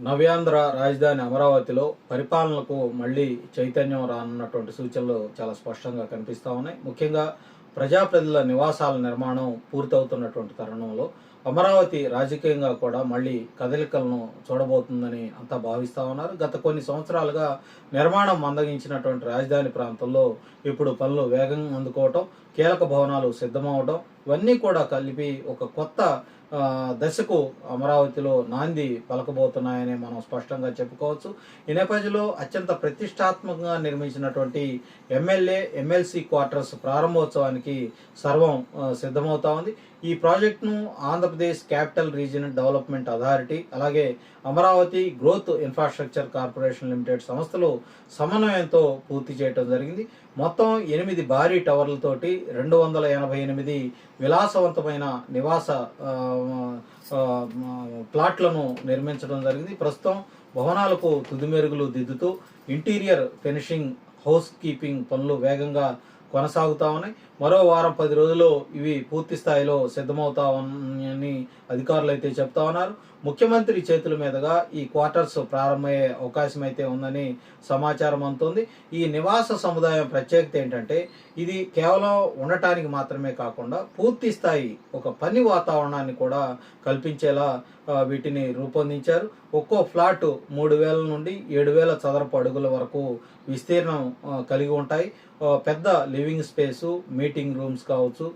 నవ్యాంధ్ర రాజధాని అమరావతిలో పరిపాలనకు మళ్ళీ చైతన్యం రానున్నటువంటి సూచనలు చాలా స్పష్టంగా కనిపిస్తూ ఉన్నాయి. ముఖ్యంగా ప్రజాప్రతినిధుల నివాసాల నిర్మాణం పూర్తవుతున్నటువంటి తరుణంలో అమరావతి రాజకీయంగా కూడా మళ్ళీ కదలికలను చూడబోతుందని అంతా భావిస్తూ ఉన్నారు. గత కొన్ని సంవత్సరాలుగా నిర్మాణం మందగించినటువంటి రాజధాని ప్రాంతంలో ఇప్పుడు పనులు వేగం అందుకోవటం, కీలక భవనాలు సిద్ధమవడం, ఇవన్నీ కూడా కలిపి ఒక కొత్త దశకు అమరావతిలో నాంది పలకబోతున్నాయని మనం స్పష్టంగా చెప్పుకోవచ్చు. ఈ నేపథ్యంలో అత్యంత ప్రతిష్టాత్మకంగా నిర్మించినటువంటి ఎమ్మెల్సీ క్వార్టర్స్ ప్రారంభోత్సవానికి సర్వం సిద్ధమవుతా ఉంది. ఈ ప్రాజెక్టును Andhra Pradesh capital region development authority, అలాగే Amaravati growth infrastructure corporation limited సంస్థలు సమన్వయంతో పూర్తి చేయడం జరిగింది. మొత్తం 8 భారీ టవర్లతోటి 288 విలాసవంతమైన నివాస ప్లాట్లను నిర్మించడం జరిగింది. ప్రస్తుతం భవనాలకు తుదిమెరుగులు దిద్దుతూ ఇంటీరియర్ ఫినిషింగ్, హౌస్ కీపింగ్ పనులు వేగంగా కొనసాగుతా ఉన్నాయి. మరో వారం 10 రోజుల్లో ఇవి పూర్తి స్థాయిలో సిద్ధమవుతాయని అధికారులు అయితే చెప్తా ఉన్నారు. ముఖ్యమంత్రి చేతుల మీదుగా ఈ క్వార్టర్స్ ప్రారంభమయ్యే అవకాశం అయితే ఉందని సమాచారం అందుతుంది. ఈ నివాస సముదాయం ప్రత్యేకత ఏంటంటే ఇది కేవలం ఉండటానికి మాత్రమే కాకుండా పూర్తి స్థాయి ఒక పని వాతావరణాన్ని కూడా కల్పించేలా వీటిని రూపొందించారు. ఒక్కో ఫ్లాట్ 3,000 నుండి 7,000 చదరపు అడుగుల వరకు విస్తీర్ణం కలిగి ఉంటాయి. పెద్ద లివింగ్ స్పేసు, మీటింగ్ రూమ్స్ కావచ్చు,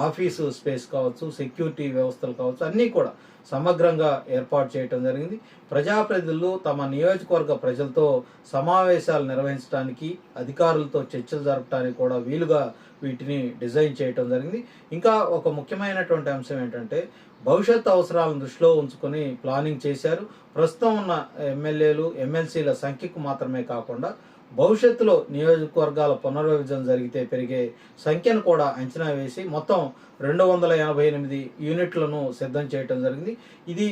ఆఫీసు స్పేస్ కావచ్చు, సెక్యూరిటీ వ్యవస్థలు కావచ్చు, అన్నీ కూడా సమగ్రంగా ఏర్పాటు చేయడం జరిగింది. ప్రజాప్రతినిధులు తమ నియోజకవర్గ ప్రజలతో సమావేశాలు నిర్వహించడానికి, అధికారులతో చర్చలు జరపడానికి కూడా వీలుగా వీటిని డిజైన్ చేయడం జరిగింది. ఇంకా ఒక ముఖ్యమైనటువంటి అంశం ఏంటంటే భవిష్యత్ అవసరాలను దృష్టిలో ఉంచుకొని ప్లానింగ్ చేశారు. ప్రస్తుతం ఉన్న ఎమ్మెల్యేలు, ఎమ్మెల్సీల సంఖ్యకు మాత్రమే కాకుండా భవిష్యత్తులో నియోజకవర్గాల పునర్విభజన జరిగితే పెరిగే సంఖ్యను కూడా అంచనా వేసి మొత్తం 288 యూనిట్లను సిద్ధం చేయటం జరిగింది. ఇది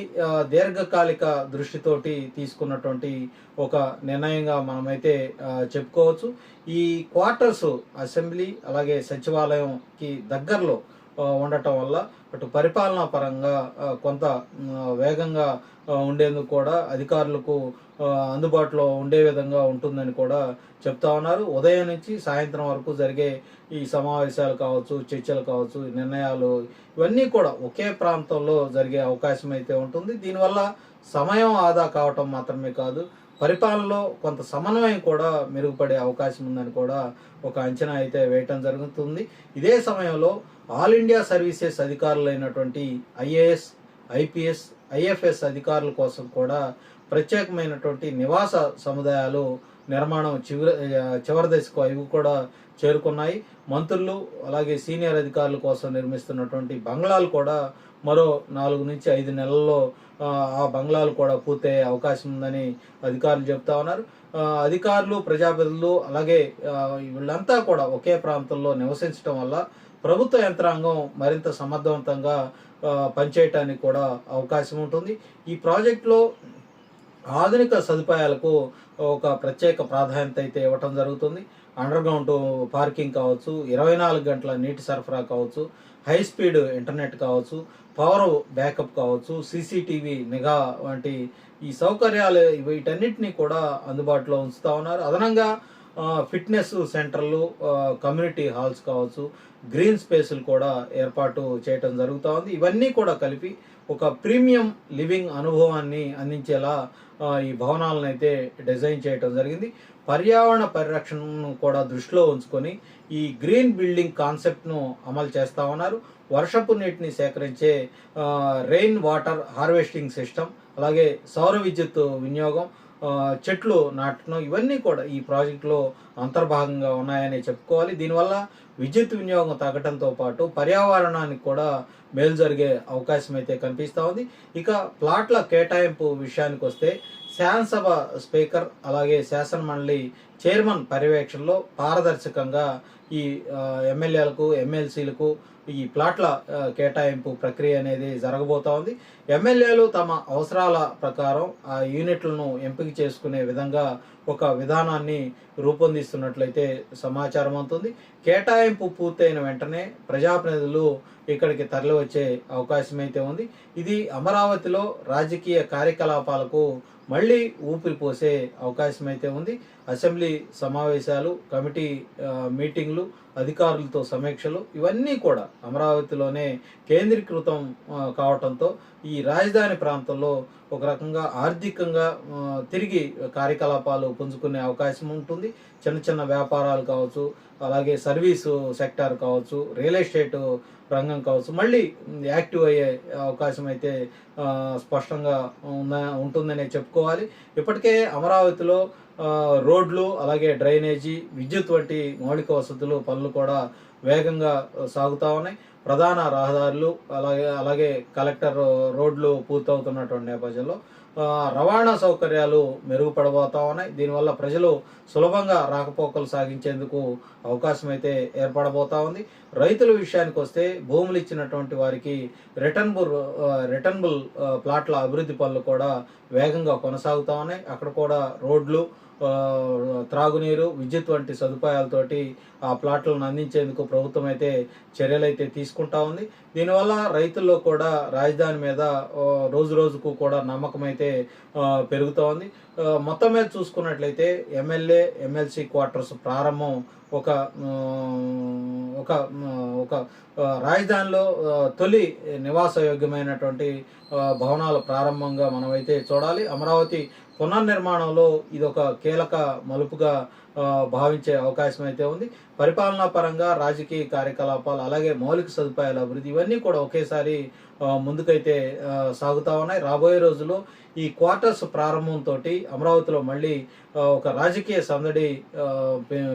దీర్ఘకాలిక దృష్టితోటి తీసుకున్నటువంటి ఒక నిర్ణయంగా మనమైతే చెప్పుకోవచ్చు. ఈ క్వార్టర్స్ అసెంబ్లీ అలాగే సచివాలయంకి దగ్గరలో ఉండటం వల్ల అటు పరిపాలనా పరంగా కొంత వేగంగా ఉండేందుకు కూడా అధికారులకు అందుబాటులో ఉండే విధంగా ఉంటుందని కూడా చెప్తా ఉన్నారు. ఉదయం నుంచి సాయంత్రం వరకు జరిగే ఈ సమావేశాలు కావచ్చు, చర్చలు కావచ్చు, నిర్ణయాలు ఇవన్నీ కూడా ఒకే ప్రాంతంలో జరిగే అవకాశం అయితే ఉంటుంది. దీనివల్ల సమయం ఆదా కావటం మాత్రమే కాదు, పరిపాలనలో కొంత సమన్వయం కూడా మెరుగుపడే అవకాశం ఉందని కూడా ఒక అంచనా అయితే వేయటం జరుగుతుంది. ఇదే సమయంలో ఆల్ ఇండియా సర్వీసెస్ అధికారులైనటువంటి ఐఏఎస్, ఐపీఎస్, ఐఎఫ్ఎస్ అధికారుల కోసం కూడా ప్రత్యేకమైనటువంటి నివాస సముదాయాలు నిర్మాణం చివరి దశకు అవి కూడా చేరుకున్నాయి. మంత్రులు అలాగే సీనియర్ అధికారుల కోసం నిర్మిస్తున్నటువంటి బంగ్లాలు కూడా మరో 4 నుంచి 5 నెలల్లో ఆ బంగ్లాలు కూడా పూర్తయ్యే అవకాశం ఉందని అధికారులు చెప్తా ఉన్నారు. అధికారులు, ప్రజాప్రతినిధులు అలాగే వీళ్ళంతా కూడా ఒకే ప్రాంతంలో నివసించడం వల్ల ప్రభుత్వ యంత్రాంగం మరింత సమర్థవంతంగా పనిచేయటానికి కూడా అవకాశం ఉంటుంది. ఈ ప్రాజెక్టులో ఆధునిక సదుపాయాలకు ఒక ప్రత్యేక ప్రాధాన్యత అయితే ఇవ్వటం జరుగుతుంది. అండర్గ్రౌండ్ పార్కింగ్ కావచ్చు, 24 గంటల నీటి సరఫరా కావచ్చు, హై స్పీడ్ ఇంటర్నెట్ కావచ్చు, పవర్ బ్యాకప్ కావచ్చు, సీసీటీవీ నిఘా వంటి ఈ సౌకర్యాలు వీటన్నిటినీ కూడా అందుబాటులో ఉంచుతా ఉన్నారు. అదనంగా ఫిట్నెస్ సెంటర్లు, కమ్యూనిటీ హాల్స్ కావచ్చు, గ్రీన్ స్పేసులు కూడా ఏర్పాటు చేయటం జరుగుతూ ఉంది. ఇవన్నీ కూడా కలిపి ఒక ప్రీమియం లివింగ్ అనుభవాన్ని అందించేలా ఈ భవనాలను అయితే డిజైన్ చేయటం జరిగింది. పర్యావరణ పరిరక్షణను కూడా దృష్టిలో ఉంచుకొని ఈ గ్రీన్ బిల్డింగ్ కాన్సెప్ట్ను అమలు చేస్తూ ఉన్నారు. వర్షపు నీటిని సేకరించే రెయిన్ వాటర్ హార్వెస్టింగ్ సిస్టమ్, అలాగే సౌర విద్యుత్ వినియోగం, చెట్లు నాటడం, ఇవన్నీ కూడా ఈ ప్రాజెక్టులో అంతర్భాగంగా ఉన్నాయని చెప్పుకోవాలి. దీనివల్ల విద్యుత్ వినియోగం తగ్గడంతో పాటు పర్యావరణానికి కూడా మేలు జరిగే అవకాశం అయితే కనిపిస్తూ ఉంది. ఇక ప్లాట్ల కేటాయింపు విషయానికి వస్తే శాసనసభ స్పీకర్ అలాగే శాసన మండలి చైర్మన్ పర్యవేక్షణలో పారదర్శకంగా ఈ ఎమ్మెల్యేలకు, ఎమ్మెల్సీలకు ఈ ప్లాట్ల కేటాయింపు ప్రక్రియ అనేది జరగబోతా ఉంది. ఎమ్మెల్యేలు తమ అవసరాల ప్రకారం ఆ యూనిట్లను ఎంపిక చేసుకునే విధంగా ఒక విధానాన్ని రూపొందిస్తున్నట్లయితే సమాచారం అవుతుంది. కేటాయింపు పూర్తయిన వెంటనే ప్రజాప్రతినిధులు ఇక్కడికి తరలి వచ్చే అవకాశం అయితే ఉంది. ఇది అమరావతిలో రాజకీయ కార్యకలాపాలకు మళ్ళీ ఊపిరి పోసే అవకాశం అయితే ఉంది. అసెంబ్లీ సమావేశాలు, కమిటీ మీటింగ్లు, అధికారులతో సమీక్షలు ఇవన్నీ కూడా అమరావతిలోనే కేంద్రీకృతం కావటంతో ఈ రాజధాని ప్రాంతంలో ఒక రకంగా ఆర్థికంగా తిరిగి కార్యకలాపాలు పుంజుకునే అవకాశం ఉంటుంది. చిన్న చిన్న వ్యాపారాలు కావచ్చు, అలాగే సర్వీసు సెక్టార్ కావచ్చు, రియల్ ఎస్టేట్ రంగం కావచ్చు, మళ్ళీ యాక్టివ్ అయ్యే అవకాశం అయితే స్పష్టంగా ఉంటుందనే చెప్పుకోవాలి. ఇప్పటికే అమరావతిలో రోడ్లు, అలాగే డ్రైనేజీ, విద్యుత్ వంటి మౌలిక వసతులు పనులు కూడా వేగంగా సాగుతూ ఉన్నాయి. ప్రధాన రహదారులు అలాగే కలెక్టర్ రోడ్లు పూర్తవుతున్నటువంటి నేపథ్యంలో రవాణా సౌకర్యాలు మెరుగుపడబోతా ఉన్నాయి. దీనివల్ల ప్రజలు సులభంగా రాకపోకలు సాగించేందుకు అవకాశం అయితే ఏర్పడబోతా ఉంది. రైతుల విషయానికి వస్తే భూములు ఇచ్చినటువంటి వారికి రిటర్నబుల్ ప్లాట్ల అభివృద్ధి పనులు కూడా వేగంగా కొనసాగుతూ ఉన్నాయి. అక్కడ కూడా రోడ్లు, త్రాగునీరు, విద్యుత్ వంటి సదుపాయాలతోటి ఆ ప్లాట్లను అందించేందుకు ప్రభుత్వం అయితే చర్యలైతే తీసుకుంటా ఉంది. దీనివల్ల రైతుల్లో కూడా రాజధాని మీద రోజు రోజుకు కూడా నమ్మకం అయితే పెరుగుతూ ఉంది. మొత్తం మీద చూసుకున్నట్లయితే ఎమ్మెల్యే, ఎమ్మెల్సీ క్వార్టర్స్ ప్రారంభం ఒక ఒక ఒక రాజధానిలో తొలి నివాసయోగ్యమైనటువంటి భవనాల ప్రారంభంగా మనమైతే చూడాలి. అమరావతి పునర్నిర్మాణంలో ఇది ఒక కీలక మలుపుగా భావించే అవకాశం అయితే ఉంది. పరిపాలనా పరంగా, రాజకీయ కార్యకలాపాలు, అలాగే మౌలిక సదుపాయాల అభివృద్ధి ఇవన్నీ కూడా ఒకేసారి ముందుకైతే సాగుతూ ఉన్నాయి. రాబోయే రోజుల్లో ఈ క్వార్టర్స్ ప్రారంభంతో అమరావతిలో మళ్ళీ ఒక రాజకీయ సందడి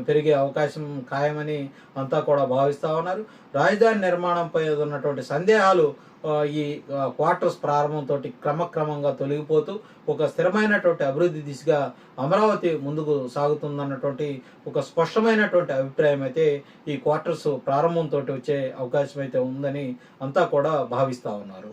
పెరిగే అవకాశం ఖాయమని అంతా కూడా భావిస్తూ ఉన్నారు. రాజధాని నిర్మాణంపై ఉన్నటువంటి సందేహాలు ఈ క్వార్టర్స్ ప్రారంభంతో క్రమక్రమంగా తొలగిపోతూ ఒక స్థిరమైనటువంటి అభివృద్ధి దిశగా అమరావతి ముందుకు సాగుతుందన్నటువంటి ఒక స్పష్టమైనటువంటి అభిప్రాయం అయితే ఈ క్వార్టర్స్ ప్రారంభంతో వచ్చే అవకాశం అయితే ఉందని అంతా కూడా భావిస్తూ ఉన్నారు.